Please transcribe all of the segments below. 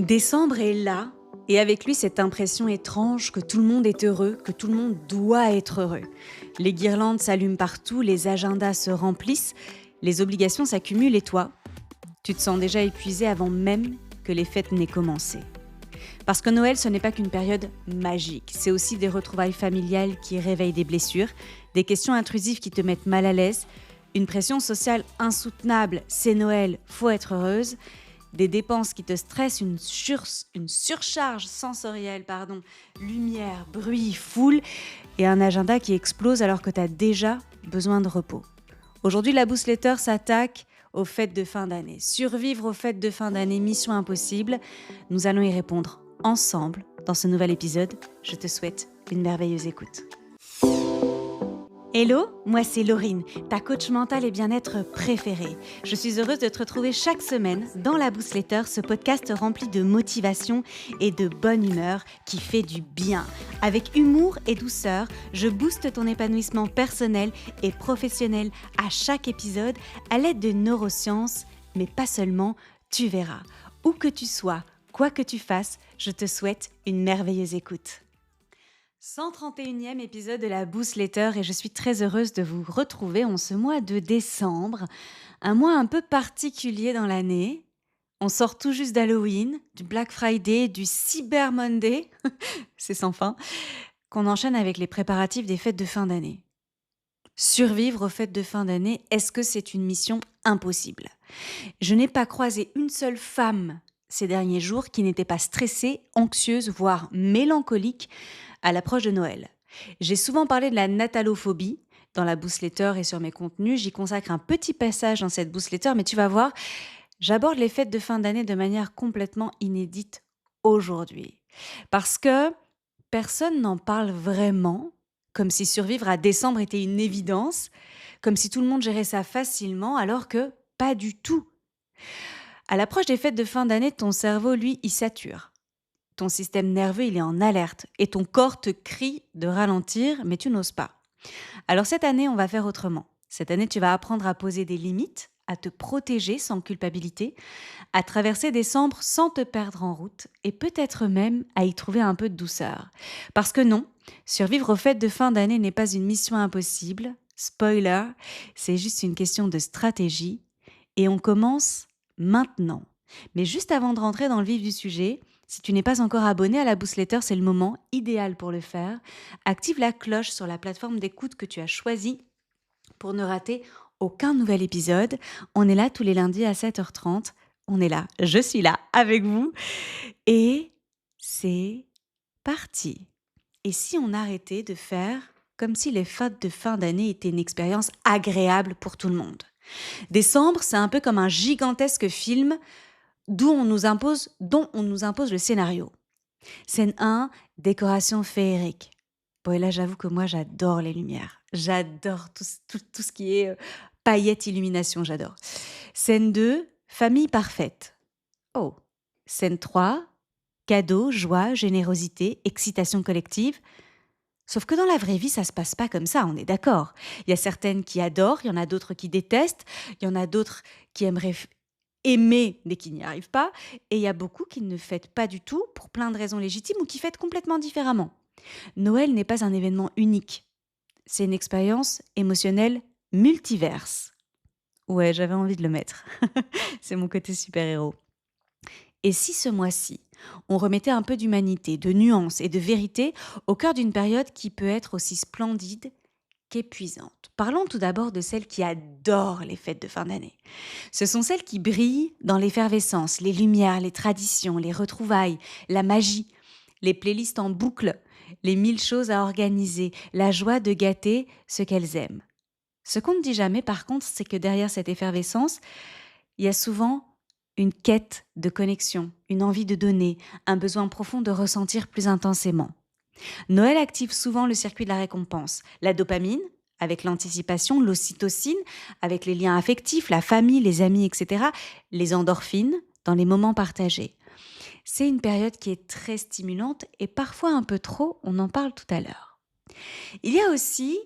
Décembre est là, et avec lui cette impression étrange que tout le monde est heureux, que tout le monde doit être heureux. Les guirlandes s'allument partout, les agendas se remplissent, les obligations s'accumulent et toi, tu te sens déjà épuisé avant même que les fêtes n'aient commencé. Parce que Noël, ce n'est pas qu'une période magique, c'est aussi des retrouvailles familiales qui réveillent des blessures, des questions intrusives qui te mettent mal à l'aise, une pression sociale insoutenable, c'est Noël, faut être heureuse, des dépenses qui te stressent, une surcharge sensorielle, lumière, bruit, foule, et un agenda qui explose alors que tu as déjà besoin de repos. Aujourd'hui, la Boostletter s'attaque aux fêtes de fin d'année. Survivre aux fêtes de fin d'année, mission impossible. Nous allons y répondre ensemble dans ce nouvel épisode. Je te souhaite une merveilleuse écoute. Hello, moi c'est Laurine, ta coach mentale et bien-être préférée. Je suis heureuse de te retrouver chaque semaine dans la Boostletter, ce podcast rempli de motivation et de bonne humeur qui fait du bien. Avec humour et douceur, je booste ton épanouissement personnel et professionnel à chaque épisode à l'aide de neurosciences, mais pas seulement, tu verras. Où que tu sois, quoi que tu fasses, je te souhaite une merveilleuse écoute. 131e épisode de la Boostletter et je suis très heureuse de vous retrouver en ce mois de décembre, un mois un peu particulier dans l'année. On sort tout juste d'Halloween, du Black Friday, du Cyber Monday, c'est sans fin, qu'on enchaîne avec les préparatifs des fêtes de fin d'année. Survivre aux fêtes de fin d'année, est-ce que c'est une mission impossible ? Je n'ai pas croisé une seule femme ces derniers jours qui n'était pas stressée, anxieuse, voire mélancolique à l'approche de Noël. J'ai souvent parlé de la natalophobie dans la Boostletter et sur mes contenus. J'y consacre un petit passage dans cette Boostletter, mais tu vas voir, j'aborde les fêtes de fin d'année de manière complètement inédite aujourd'hui. Parce que personne n'en parle vraiment, comme si survivre à décembre était une évidence, comme si tout le monde gérait ça facilement, alors que pas du tout. À l'approche des fêtes de fin d'année, ton cerveau, lui, il sature. Ton système nerveux, il est en alerte et ton corps te crie de ralentir, mais tu n'oses pas. Alors cette année, on va faire autrement. Cette année, tu vas apprendre à poser des limites, à te protéger sans culpabilité, à traverser décembre sans te perdre en route et peut-être même à y trouver un peu de douceur. Parce que non, survivre aux fêtes de fin d'année n'est pas une mission impossible. Spoiler, c'est juste une question de stratégie et on commence maintenant. Mais juste avant de rentrer dans le vif du sujet, si tu n'es pas encore abonné à la Boostletter, c'est le moment idéal pour le faire. Active la cloche sur la plateforme d'écoute que tu as choisie pour ne rater aucun nouvel épisode. On est là tous les lundis à 7h30. On est là, je suis là avec vous. Et c'est parti. Et si on arrêtait de faire comme si les fêtes de fin d'année étaient une expérience agréable pour tout le monde ? Décembre, c'est un peu comme un gigantesque film dont on nous impose le scénario. Scène 1, décoration féerique. Bon, et là, j'avoue que moi, j'adore les lumières. J'adore tout ce qui est paillettes, illumination, j'adore. Scène 2, famille parfaite. Oh. Scène 3, cadeaux, joie, générosité, excitation collective. Sauf que dans la vraie vie, ça se passe pas comme ça, on est d'accord. Il y a certaines qui adorent, il y en a d'autres qui détestent, il y en a d'autres qui aimeraient aimer mais qui n'y arrivent pas, et il y a beaucoup qui ne fêtent pas du tout pour plein de raisons légitimes ou qui fêtent complètement différemment. Noël n'est pas un événement unique, c'est une expérience émotionnelle multiverse. Ouais, j'avais envie de le mettre. C'est mon côté super-héros. Et si ce mois-ci, on remettait un peu d'humanité, de nuance et de vérité au cœur d'une période qui peut être aussi splendide qu'épuisante. Parlons tout d'abord de celles qui adorent les fêtes de fin d'année. Ce sont celles qui brillent dans l'effervescence, les lumières, les traditions, les retrouvailles, la magie, les playlists en boucle, les 1000 choses à organiser, la joie de gâter ce qu'elles aiment. Ce qu'on ne dit jamais par contre, c'est que derrière cette effervescence, il y a souvent une quête de connexion, une envie de donner, un besoin profond de ressentir plus intensément. Noël active souvent le circuit de la récompense, la dopamine, avec l'anticipation, l'ocytocine, avec les liens affectifs, la famille, les amis, etc., les endorphines, dans les moments partagés. C'est une période qui est très stimulante et parfois un peu trop, on en parle tout à l'heure. Il y a aussi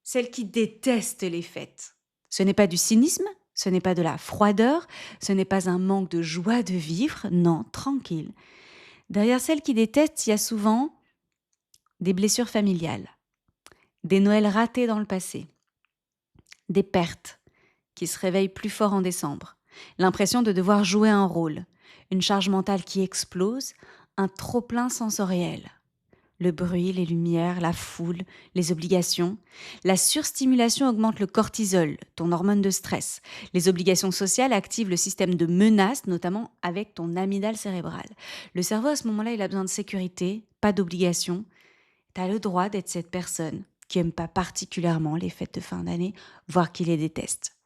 celles qui détestent les fêtes. Ce n'est pas du cynisme, Ce n'est pas de la froideur, ce n'est pas un manque de joie de vivre, non, tranquille. Derrière celles qui détestent, il y a souvent des blessures familiales, des Noëls ratés dans le passé, des pertes qui se réveillent plus fort en décembre, l'impression de devoir jouer un rôle, une charge mentale qui explose, un trop-plein sensoriel. Le bruit, les lumières, la foule, les obligations. La surstimulation augmente le cortisol, ton hormone de stress. Les obligations sociales activent le système de menace, notamment avec ton amygdale cérébrale. Le cerveau, à ce moment-là, il a besoin de sécurité, pas d'obligation. Tu as le droit d'être cette personne qui n'aime pas particulièrement les fêtes de fin d'année, voire qui les déteste.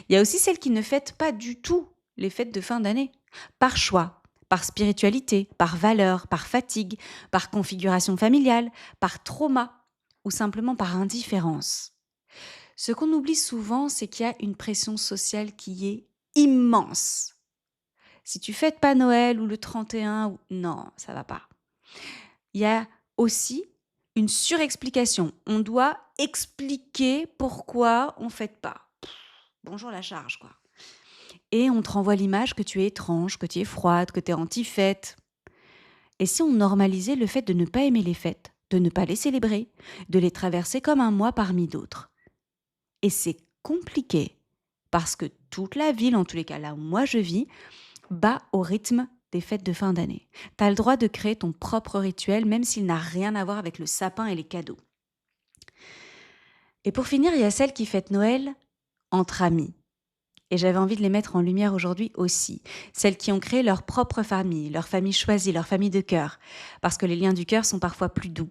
Il y a aussi celles qui ne fêtent pas du tout les fêtes de fin d'année, par choix, par spiritualité, par valeur, par fatigue, par configuration familiale, par trauma ou simplement par indifférence. Ce qu'on oublie souvent, c'est qu'il y a une pression sociale qui est immense. Si tu fêtes pas Noël ou le 31, non, ça va pas. Il y a aussi une surexplication. On doit expliquer pourquoi on fête pas. Bonjour la charge, quoi. Et on te renvoie l'image que tu es étrange, que tu es froide, que tu es anti-fête. Et si on normalisait le fait de ne pas aimer les fêtes, de ne pas les célébrer, de les traverser comme un mois parmi d'autres? Et c'est compliqué, parce que toute la ville, en tous les cas là où moi je vis, bat au rythme des fêtes de fin d'année. Tu as le droit de créer ton propre rituel, même s'il n'a rien à voir avec le sapin et les cadeaux. Et pour finir, il y a celles qui fêtent Noël entre amis. Et j'avais envie de les mettre en lumière aujourd'hui aussi. Celles qui ont créé leur propre famille, leur famille choisie, leur famille de cœur. Parce que les liens du cœur sont parfois plus doux,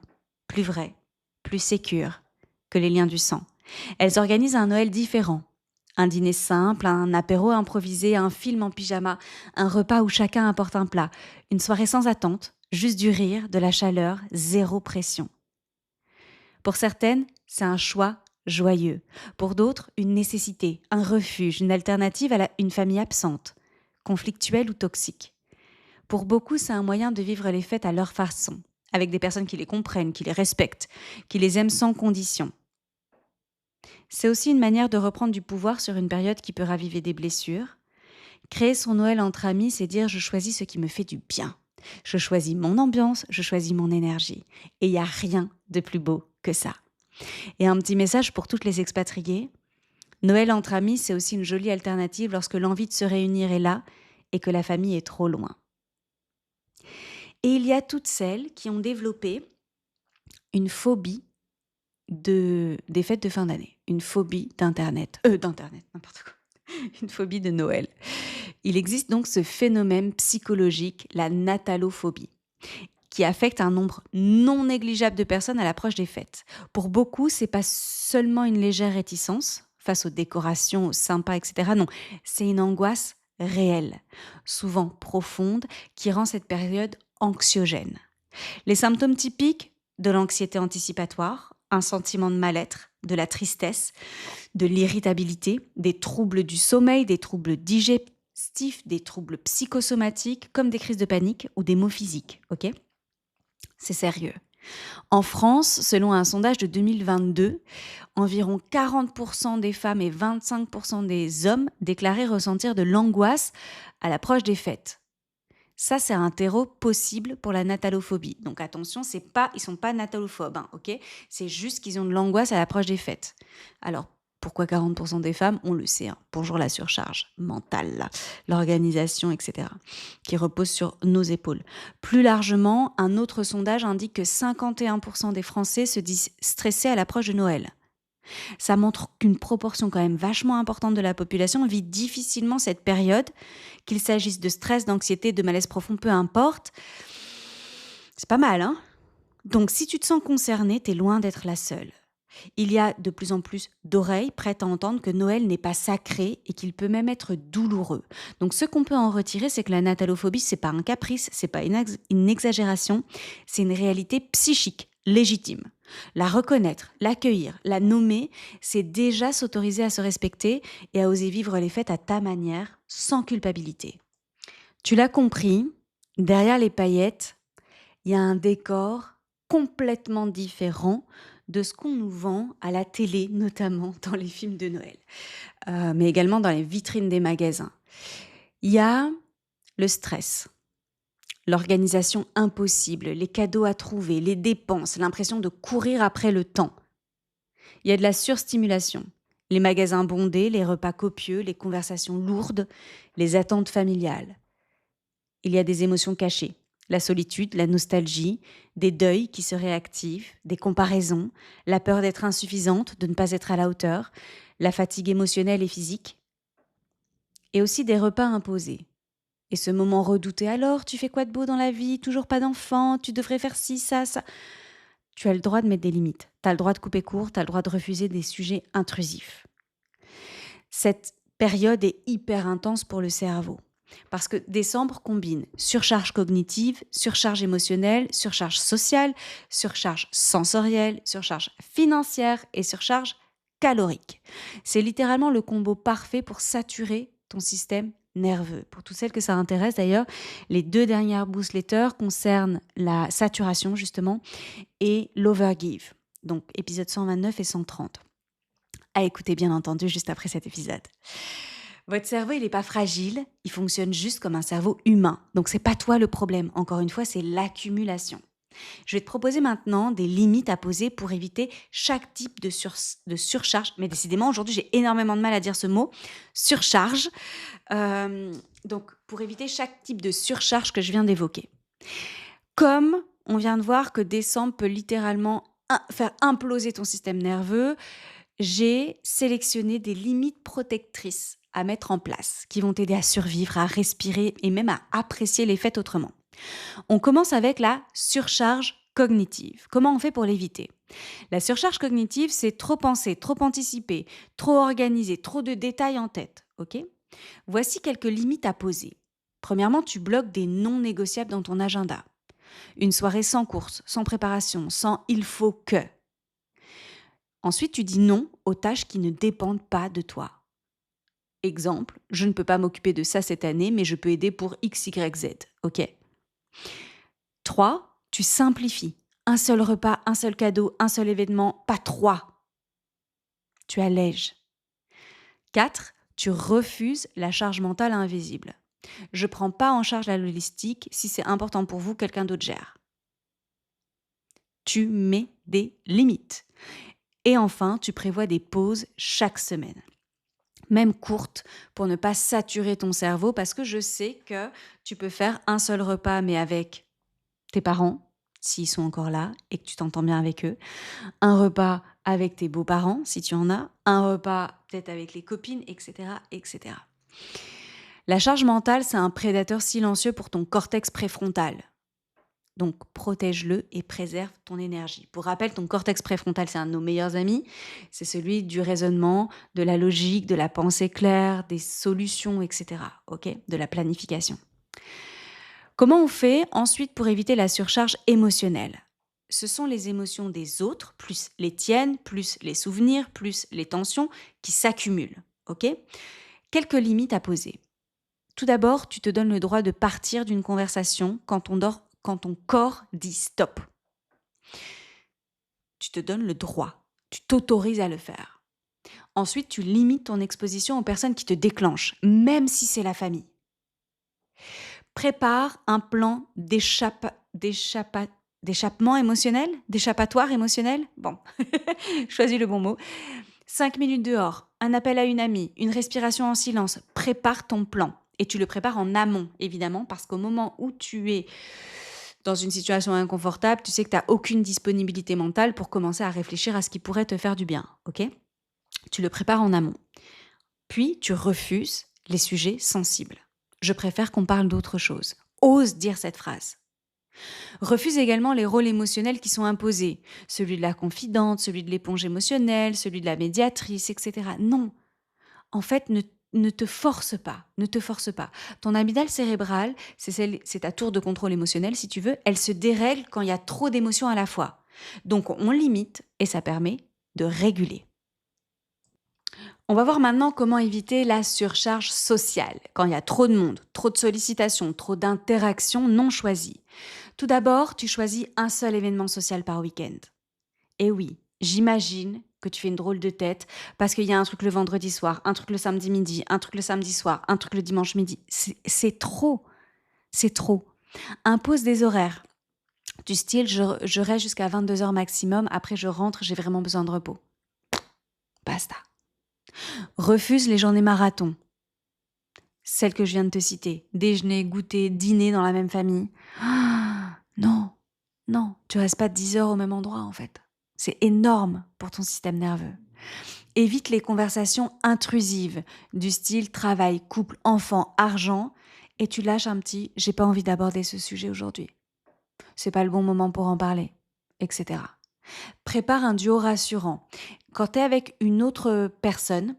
plus vrais, plus sécures que les liens du sang. Elles organisent un Noël différent. Un dîner simple, un apéro improvisé, un film en pyjama, un repas où chacun apporte un plat. Une soirée sans attente, juste du rire, de la chaleur, zéro pression. Pour certaines, c'est un choix joyeux. Pour d'autres, une nécessité, un refuge, une alternative à une famille absente, conflictuelle ou toxique. Pour beaucoup, c'est un moyen de vivre les fêtes à leur façon, avec des personnes qui les comprennent, qui les respectent, qui les aiment sans condition. C'est aussi une manière de reprendre du pouvoir sur une période qui peut raviver des blessures. Créer son Noël entre amis, c'est dire « je choisis ce qui me fait du bien ». Je choisis mon ambiance, je choisis mon énergie. Et il n'y a rien de plus beau que ça. Et un petit message pour toutes les expatriées. Noël entre amis, c'est aussi une jolie alternative lorsque l'envie de se réunir est là et que la famille est trop loin. Et il y a toutes celles qui ont développé une phobie des fêtes de fin d'année. Une phobie d'Internet, n'importe quoi. Une phobie de Noël. Il existe donc ce phénomène psychologique, la natalophobie, qui affecte un nombre non négligeable de personnes à l'approche des fêtes. Pour beaucoup, c'est pas seulement une légère réticence face aux décorations, aux sympas, etc. Non, c'est une angoisse réelle, souvent profonde, qui rend cette période anxiogène. Les symptômes typiques de l'anxiété anticipatoire, un sentiment de mal-être, de la tristesse, de l'irritabilité, des troubles du sommeil, des troubles digestifs, des troubles psychosomatiques, comme des crises de panique ou des maux physiques, ok ? C'est sérieux. En France, selon un sondage de 2022, environ 40% des femmes et 25% des hommes déclaraient ressentir de l'angoisse à l'approche des fêtes. Ça, c'est un terreau possible pour la natalophobie. Donc attention, ils sont pas natalophobes, hein, ok ? C'est juste qu'ils ont de l'angoisse à l'approche des fêtes. Alors, pourquoi 40% des femmes ? On le sait, hein. Bonjour la surcharge mentale, là, l'organisation, etc., qui repose sur nos épaules. Plus largement, un autre sondage indique que 51% des Français se disent stressés à l'approche de Noël. Ça montre qu'une proportion quand même vachement importante de la population vit difficilement cette période, qu'il s'agisse de stress, d'anxiété, de malaise profond, peu importe. C'est pas mal, hein ? Donc si tu te sens concerné, t'es loin d'être la seule. Il y a de plus en plus d'oreilles prêtes à entendre que Noël n'est pas sacré et qu'il peut même être douloureux. Donc ce qu'on peut en retirer, c'est que la natalophobie, c'est pas un caprice, c'est pas une exagération, c'est une réalité psychique, légitime. La reconnaître, l'accueillir, la nommer, c'est déjà s'autoriser à se respecter et à oser vivre les fêtes à ta manière, sans culpabilité. Tu l'as compris, derrière les paillettes, il y a un décor complètement différent de ce qu'on nous vend à la télé, notamment dans les films de Noël, mais également dans les vitrines des magasins. Il y a le stress, l'organisation impossible, les cadeaux à trouver, les dépenses, l'impression de courir après le temps. Il y a de la surstimulation, les magasins bondés, les repas copieux, les conversations lourdes, les attentes familiales. Il y a des émotions cachées, la solitude, la nostalgie, des deuils qui se réactivent, des comparaisons, la peur d'être insuffisante, de ne pas être à la hauteur, la fatigue émotionnelle et physique, et aussi des repas imposés. Et ce moment redouté, alors, tu fais quoi de beau dans la vie? Toujours pas d'enfant, tu devrais faire ci, ça, ça. Tu as le droit de mettre des limites, tu as le droit de couper court, tu as le droit de refuser des sujets intrusifs. Cette période est hyper intense pour le cerveau. Parce que décembre combine surcharge cognitive, surcharge émotionnelle, surcharge sociale, surcharge sensorielle, surcharge financière et surcharge calorique. C'est littéralement le combo parfait pour saturer ton système nerveux. Pour toutes celles que ça intéresse d'ailleurs, les 2 dernières newsletters concernent la saturation justement et l'overgive. Donc épisode 129 et 130. À écouter bien entendu juste après cet épisode. Votre cerveau, il n'est pas fragile, il fonctionne juste comme un cerveau humain. Donc, c'est pas toi le problème. Encore une fois, c'est l'accumulation. Je vais te proposer maintenant des limites à poser pour éviter chaque type de surcharge. Mais décidément, aujourd'hui, j'ai énormément de mal à dire ce mot, surcharge. Donc, pour éviter chaque type de surcharge que je viens d'évoquer. Comme on vient de voir que décembre peut littéralement faire imploser ton système nerveux, j'ai sélectionné des limites protectrices à mettre en place, qui vont t'aider à survivre, à respirer et même à apprécier les fêtes autrement. On commence avec la surcharge cognitive. Comment on fait pour l'éviter? La surcharge cognitive, c'est trop penser, trop anticiper, trop organiser, trop de détails en tête. Ok? Voici quelques limites à poser. Premièrement, tu bloques des non négociables dans ton agenda. Une soirée sans course, sans préparation, sans il faut que. Ensuite, tu dis non aux tâches qui ne dépendent pas de toi. Exemple, je ne peux pas m'occuper de ça cette année, mais je peux aider pour X, Y, Z. Ok. 3. Tu simplifies. Un seul repas, un seul cadeau, un seul événement, pas 3. Tu allèges. 4. Tu refuses la charge mentale invisible. Je ne prends pas en charge la logistique. Si c'est important pour vous, quelqu'un d'autre gère. Tu mets des limites. Et enfin, tu prévois des pauses chaque semaine. Même courtes, pour ne pas saturer ton cerveau, parce que je sais que tu peux faire un seul repas, mais avec tes parents, s'ils sont encore là et que tu t'entends bien avec eux, un repas avec tes beaux-parents, si tu en as, un repas peut-être avec les copines, etc., etc. La charge mentale, c'est un prédateur silencieux pour ton cortex préfrontal. Donc, protège-le et préserve ton énergie. Pour rappel, ton cortex préfrontal, c'est un de nos meilleurs amis. C'est celui du raisonnement, de la logique, de la pensée claire, des solutions, etc. Ok ? De la planification. Comment on fait ensuite pour éviter la surcharge émotionnelle ? Ce sont les émotions des autres, plus les tiennes, plus les souvenirs, plus les tensions qui s'accumulent. Ok ? Quelques limites à poser. Tout d'abord, tu te donnes le droit de partir d'une conversation quand ton corps dit stop. Tu te donnes le droit, tu t'autorises à le faire. Ensuite, tu limites ton exposition aux personnes qui te déclenchent, même si c'est la famille. Prépare un plan d'échappement émotionnel, d'échappatoire émotionnel. Bon, choisis le bon mot. 5 minutes dehors, un appel à une amie, une respiration en silence. Prépare ton plan. Et tu le prépares en amont, évidemment, parce qu'au moment où tu es dans une situation inconfortable, tu sais que tu n'as aucune disponibilité mentale pour commencer à réfléchir à ce qui pourrait te faire du bien. Ok ? Tu le prépares en amont. Puis, tu refuses les sujets sensibles. Je préfère qu'on parle d'autre chose. Ose dire cette phrase. Refuse également les rôles émotionnels qui sont imposés. Celui de la confidente, celui de l'éponge émotionnelle, celui de la médiatrice, etc. Non. En fait, ne te force pas, ne te force pas. Ton amygdale cérébrale, c'est ta tour de contrôle émotionnel, si tu veux, elle se dérègle quand il y a trop d'émotions à la fois. Donc, on limite et ça permet de réguler. On va voir maintenant comment éviter la surcharge sociale, quand il y a trop de monde, trop de sollicitations, trop d'interactions non choisies. Tout d'abord, tu choisis un seul événement social par week-end. Et oui, J'imagine que tu fais une drôle de tête parce qu'il y a un truc le vendredi soir, un truc le samedi midi, un truc le samedi soir, un truc le dimanche midi. C'est trop, c'est trop. Impose des horaires. Du style, je reste jusqu'à 22 heures maximum, après je rentre, j'ai vraiment besoin de repos. Basta. Refuse les journées marathon. Celles que je viens de te citer. Déjeuner, goûter, dîner dans la même famille. Ah, non, non, tu restes pas 10 heures au même endroit en fait. C'est énorme pour ton système nerveux. Évite les conversations intrusives du style travail, couple, enfant, argent et tu lâches un petit « j'ai pas envie d'aborder ce sujet aujourd'hui ». C'est pas le bon moment pour en parler, etc. Prépare un duo rassurant. Quand tu es avec une autre personne,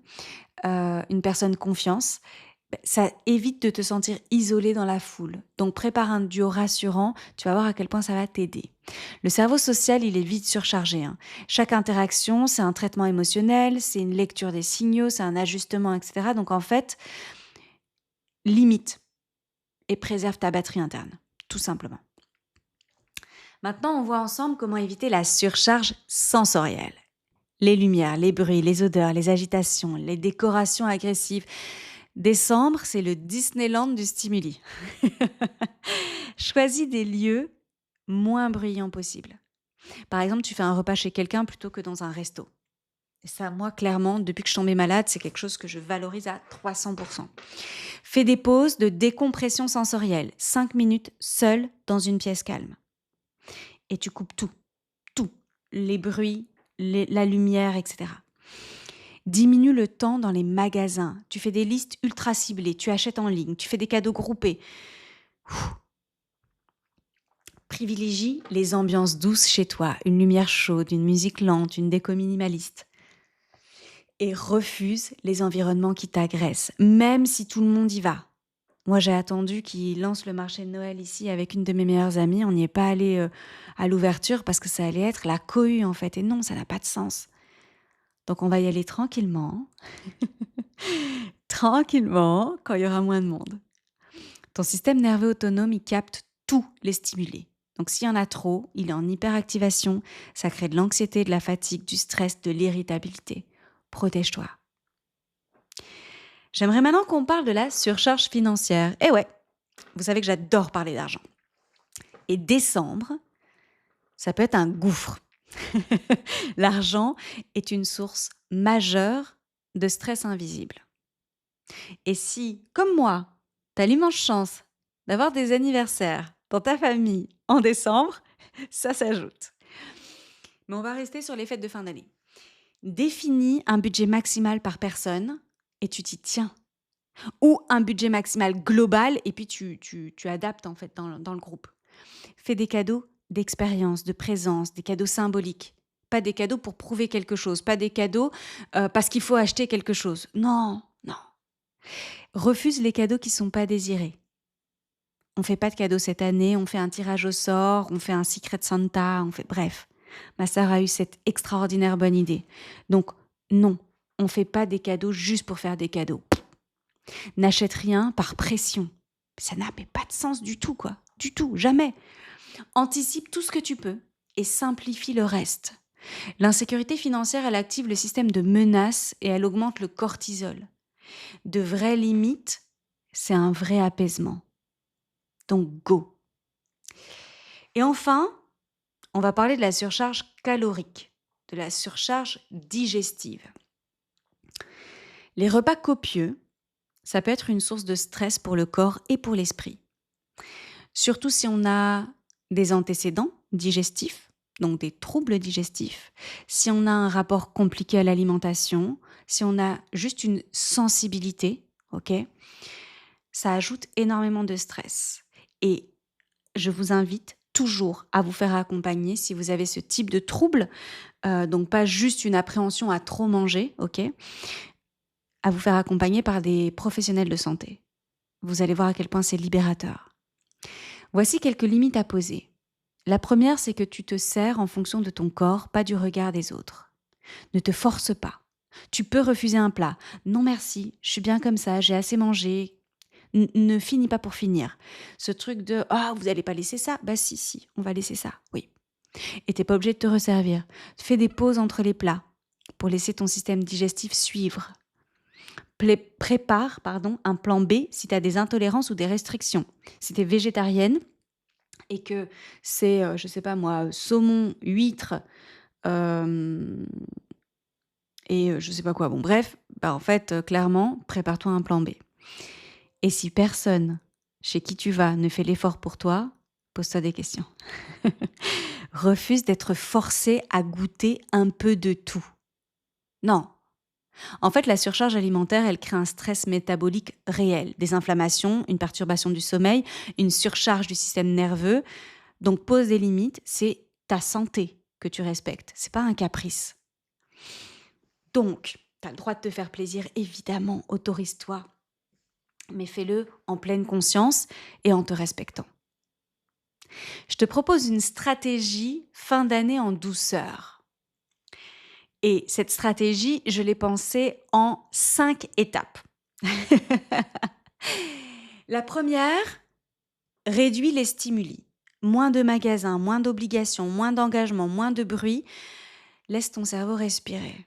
une personne confiance, ça évite de te sentir isolé dans la foule. Donc prépare un duo rassurant, tu vas voir à quel point ça va t'aider. Le cerveau social, il est vite surchargé. Chaque interaction, c'est un traitement émotionnel, c'est une lecture des signaux, c'est un ajustement, etc. Donc en fait, limite et préserve ta batterie interne, tout simplement. Maintenant, on voit ensemble comment éviter la surcharge sensorielle. Les lumières, les bruits, les odeurs, les agitations, les décorations agressives. Décembre, c'est le Disneyland du stimuli. Choisis des lieux moins bruyants possibles. Par exemple, tu fais un repas chez quelqu'un plutôt que dans un resto. Et ça, moi, clairement, depuis que je suis tombée malade, c'est quelque chose que je valorise à 300%. Fais des pauses de décompression sensorielle. 5 minutes seul dans une pièce calme. Et tu coupes tout. Tout. Les bruits, la lumière, etc. Diminue le temps dans les magasins. Tu fais des listes ultra ciblées. Tu achètes en ligne. Tu fais des cadeaux groupés. Privilégie les ambiances douces chez toi. Une lumière chaude, une musique lente, une déco minimaliste. Et refuse les environnements qui t'agressent, même si tout le monde y va. Moi, j'ai attendu qu'il lance le marché de Noël ici avec une de mes meilleures amies. On n'y est pas allé à l'ouverture parce que ça allait être la cohue en fait. Et non, ça n'a pas de sens. Donc, on va y aller tranquillement. Tranquillement, quand il y aura moins de monde. Ton système nerveux autonome, il capte tous les stimuli. Donc, s'il y en a trop, il est en hyperactivation. Ça crée de l'anxiété, de la fatigue, du stress, de l'irritabilité. Protège-toi. J'aimerais maintenant qu'on parle de la surcharge financière. Eh ouais, vous savez que j'adore parler d'argent. Et décembre, ça peut être un gouffre. L'argent est une source majeure de stress invisible. Et si, comme moi, tu as l'immense chance d'avoir des anniversaires dans ta famille en décembre, ça s'ajoute. Mais on va rester sur les fêtes de fin d'année. Définis un budget maximal par personne et tu t'y tiens. Ou un budget maximal global et puis tu adaptes en fait dans le groupe. Fais des cadeaux d'expérience, de présence, des cadeaux symboliques. Pas des cadeaux pour prouver quelque chose, pas des cadeaux parce qu'il faut acheter quelque chose. Non, non. Refuse les cadeaux qui ne sont pas désirés. On ne fait pas de cadeaux cette année, on fait un tirage au sort, on fait un Secret Santa, bref. Ma sœur a eu cette extraordinaire bonne idée. Donc non, on ne fait pas des cadeaux juste pour faire des cadeaux. N'achète rien par pression. Ça n'a pas de sens du tout, quoi. Du tout, jamais. Anticipe tout ce que tu peux et simplifie le reste. L'insécurité financière, elle active le système de menace et elle augmente le cortisol. De vraies limites, c'est un vrai apaisement. Donc, go. Et enfin, on va parler de la surcharge calorique, de la surcharge digestive. Les repas copieux, ça peut être une source de stress pour le corps et pour l'esprit. Surtout si on a des antécédents digestifs, donc des troubles digestifs, si on a un rapport compliqué à l'alimentation, si on a juste une sensibilité, ok, ça ajoute énormément de stress. Et je vous invite toujours à vous faire accompagner si vous avez ce type de trouble, donc pas juste une appréhension à trop manger, ok, à vous faire accompagner par des professionnels de santé. Vous allez voir à quel point c'est libérateur. Voici quelques limites à poser. La première, c'est que tu te sers en fonction de ton corps, pas du regard des autres. Ne te force pas. Tu peux refuser un plat. Non merci, je suis bien comme ça, j'ai assez mangé. Ne finis pas pour finir. Ce truc de « Ah, vous n'allez pas laisser ça ?» Bah si, on va laisser ça, oui. Et t'es pas obligé de te resservir. Fais des pauses entre les plats pour laisser ton système digestif suivre. Prépare un plan B si tu as des intolérances ou des restrictions. Si tu es végétarienne et que c'est, je sais pas moi, saumon, huître et je sais pas quoi. Bon, bref, en fait, clairement, prépare-toi un plan B. Et si personne chez qui tu vas ne fait l'effort pour toi, pose-toi des questions. Refuse d'être forcé à goûter un peu de tout. Non. En fait, la surcharge alimentaire, elle crée un stress métabolique réel, des inflammations, une perturbation du sommeil, une surcharge du système nerveux. Donc, pose des limites, c'est ta santé que tu respectes, c'est pas un caprice. Donc, tu as le droit de te faire plaisir, évidemment, autorise-toi, mais fais-le en pleine conscience et en te respectant. Je te propose une stratégie fin d'année en douceur. Et cette stratégie, je l'ai pensée en 5 étapes. La première, réduis les stimuli. Moins de magasins, moins d'obligations, moins d'engagement, moins de bruit. Laisse ton cerveau respirer.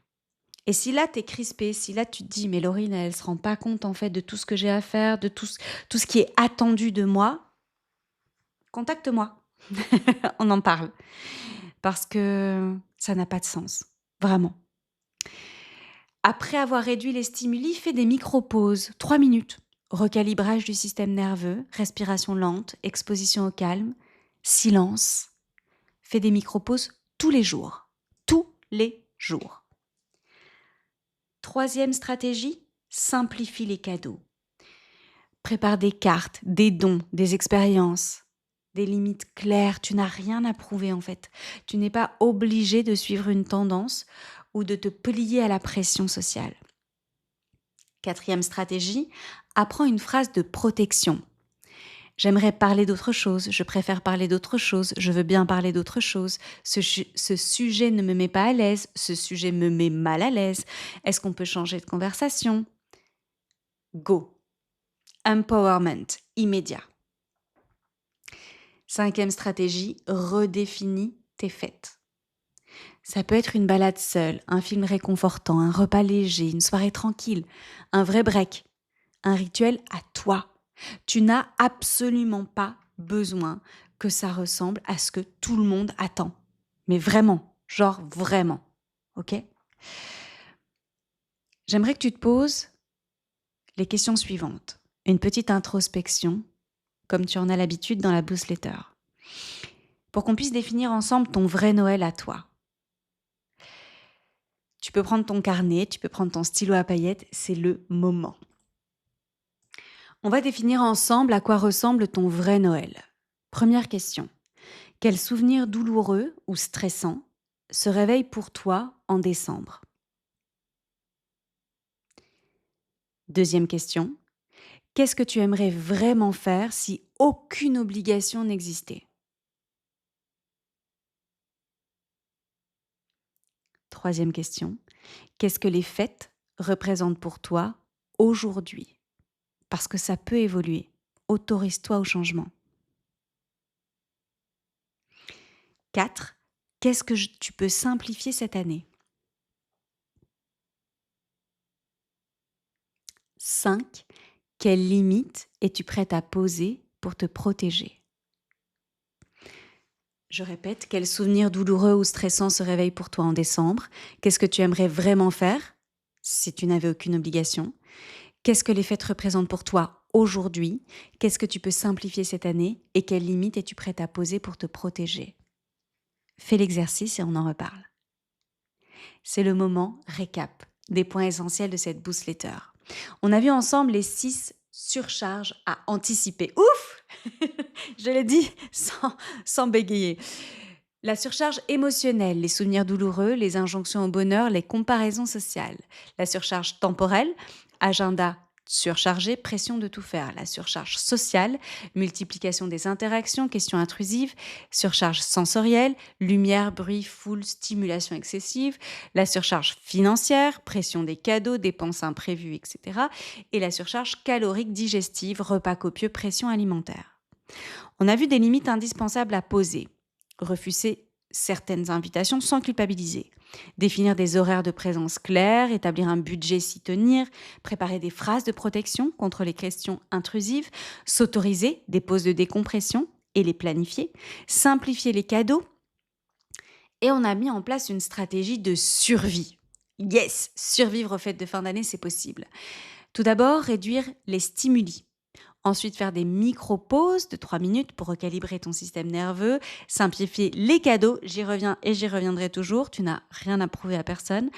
Et si là, tu es crispé, si là, tu te dis, mais Laurine, elle ne se rend pas compte en fait de tout ce que j'ai à faire, de tout ce qui est attendu de moi, contacte-moi. On en parle. Parce que ça n'a pas de sens. Vraiment. Après avoir réduit les stimuli, fais des micro-pauses, 3 minutes. Recalibrage du système nerveux, respiration lente, exposition au calme, silence. Fais des micro-pauses tous les jours. Tous les jours. Troisième stratégie, simplifie les cadeaux. Prépare des cartes, des dons, des expériences, des limites claires. Tu n'as rien à prouver en fait. Tu n'es pas obligé de suivre une tendance ou de te plier à la pression sociale. Quatrième stratégie, apprends une phrase de protection. J'aimerais parler d'autre chose, je préfère parler d'autre chose, je veux bien parler d'autre chose, ce sujet ne me met pas à l'aise, ce sujet me met mal à l'aise, est-ce qu'on peut changer de conversation ? Go. Empowerment, immédiat. Cinquième stratégie, redéfinis tes fêtes. Ça peut être une balade seule, un film réconfortant, un repas léger, une soirée tranquille, un vrai break, un rituel à toi. Tu n'as absolument pas besoin que ça ressemble à ce que tout le monde attend. Mais vraiment, genre vraiment, ok ? J'aimerais que tu te poses les questions suivantes. Une petite introspection, comme tu en as l'habitude dans la newsletter, pour qu'on puisse définir ensemble ton vrai Noël à toi. Tu peux prendre ton carnet, tu peux prendre ton stylo à paillettes, c'est le moment. On va définir ensemble à quoi ressemble ton vrai Noël. Première question. Quel souvenir douloureux ou stressant se réveille pour toi en décembre ? Deuxième question. Qu'est-ce que tu aimerais vraiment faire si aucune obligation n'existait ? Troisième question. Qu'est-ce que les fêtes représentent pour toi aujourd'hui ? Parce que ça peut évoluer. Autorise-toi au changement. 4. Qu'est-ce que tu peux simplifier cette année ? 5. Quelles limites es-tu prête à poser pour te protéger ? Je répète, quel souvenir douloureux ou stressant se réveille pour toi en décembre ? Qu'est-ce que tu aimerais vraiment faire si tu n'avais aucune obligation ? Qu'est-ce que les fêtes représentent pour toi aujourd'hui ? Qu'est-ce que tu peux simplifier cette année ? Et quelles limites es-tu prête à poser pour te protéger ? Fais l'exercice et on en reparle. C'est le moment récap des points essentiels de cette newsletter. On a vu ensemble les 6 surcharges à anticiper. Ouf ! Je l'ai dit sans bégayer. La surcharge émotionnelle, les souvenirs douloureux, les injonctions au bonheur, les comparaisons sociales. La surcharge temporelle, agenda surchargé, pression de tout faire. La surcharge sociale, multiplication des interactions, questions intrusives. Surcharge sensorielle, lumière, bruit, foule, stimulation excessive. La surcharge financière, pression des cadeaux, dépenses imprévues, etc. Et la surcharge calorique digestive, repas copieux, pression alimentaire. On a vu des limites indispensables à poser. Refuser certaines invitations sans culpabiliser. Définir des horaires de présence clairs, établir un budget s'y tenir, préparer des phrases de protection contre les questions intrusives, s'autoriser des pauses de décompression et les planifier, simplifier les cadeaux. Et on a mis en place une stratégie de survie. Yes, survivre aux fêtes de fin d'année, c'est possible. Tout d'abord, réduire les stimuli. Ensuite, faire des micro-pauses de 3 minutes pour recalibrer ton système nerveux. Simplifier les cadeaux, j'y reviens et j'y reviendrai toujours, tu n'as rien à prouver à personne.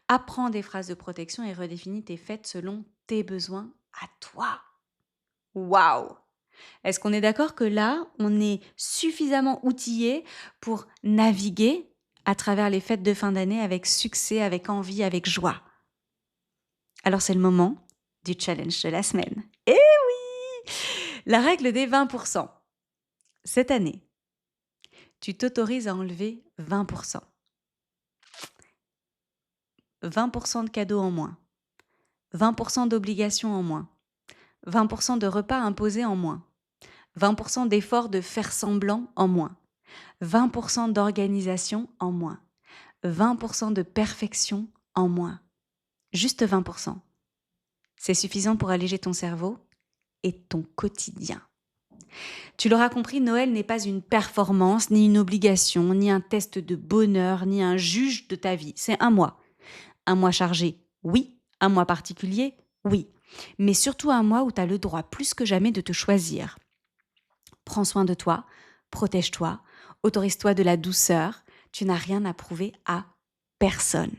Apprends des phrases de protection et redéfinis tes fêtes selon tes besoins à toi. Waouh! Est-ce qu'on est d'accord que là, on est suffisamment outillé pour naviguer à travers les fêtes de fin d'année avec succès, avec envie, avec joie? Alors c'est le moment du challenge de la semaine. Et oui! La règle des 20%. Cette année, tu t'autorises à enlever 20%. 20% de cadeaux en moins. 20% d'obligations en moins. 20% de repas imposés en moins. 20% d'efforts de faire semblant en moins. 20% d'organisation en moins. 20% de perfection en moins. Juste 20%. C'est suffisant pour alléger ton cerveau et ton quotidien. Tu l'auras compris, Noël n'est pas une performance, ni une obligation, ni un test de bonheur, ni un juge de ta vie. C'est un mois. Un mois chargé, oui. Un mois particulier, oui. Mais surtout un mois où tu as le droit plus que jamais de te choisir. Prends soin de toi, protège-toi, autorise-toi de la douceur. Tu n'as rien à prouver à personne.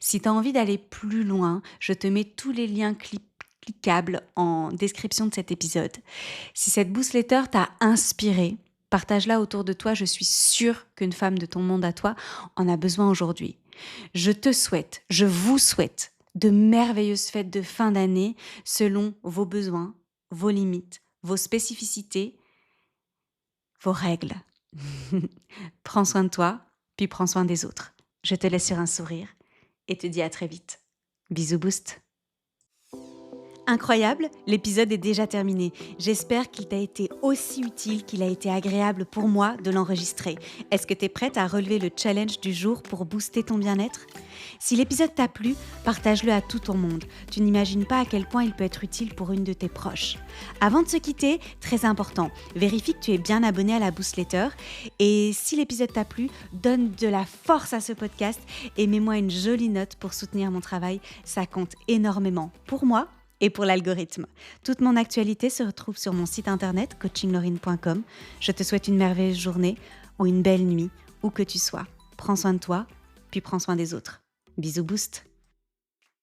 Si tu as envie d'aller plus loin, je te mets tous les liens cliquables en description de cet épisode. Si cette newsletter t'a inspiré, partage-la autour de toi. Je suis sûre qu'une femme de ton monde à toi en a besoin aujourd'hui. Je vous souhaite de merveilleuses fêtes de fin d'année selon vos besoins, vos limites, vos spécificités, vos règles. Prends soin de toi, puis prends soin des autres. Je te laisse sur un sourire et te dis à très vite. Bisous Boost. Incroyable, l'épisode est déjà terminé. J'espère qu'il t'a été aussi utile qu'il a été agréable pour moi de l'enregistrer. Est-ce que tu es prête à relever le challenge du jour pour booster ton bien-être ? Si l'épisode t'a plu, partage-le à tout ton monde. Tu n'imagines pas à quel point il peut être utile pour une de tes proches. Avant de se quitter, très important, vérifie que tu es bien abonné à la newsletter. Et si l'épisode t'a plu, donne de la force à ce podcast et mets-moi une jolie note pour soutenir mon travail. Ça compte énormément pour moi et pour l'algorithme. Toute mon actualité se retrouve sur mon site internet coachinglaurine.com. Je te souhaite une merveilleuse journée ou une belle nuit, où que tu sois. Prends soin de toi, puis prends soin des autres. Bisous Boost.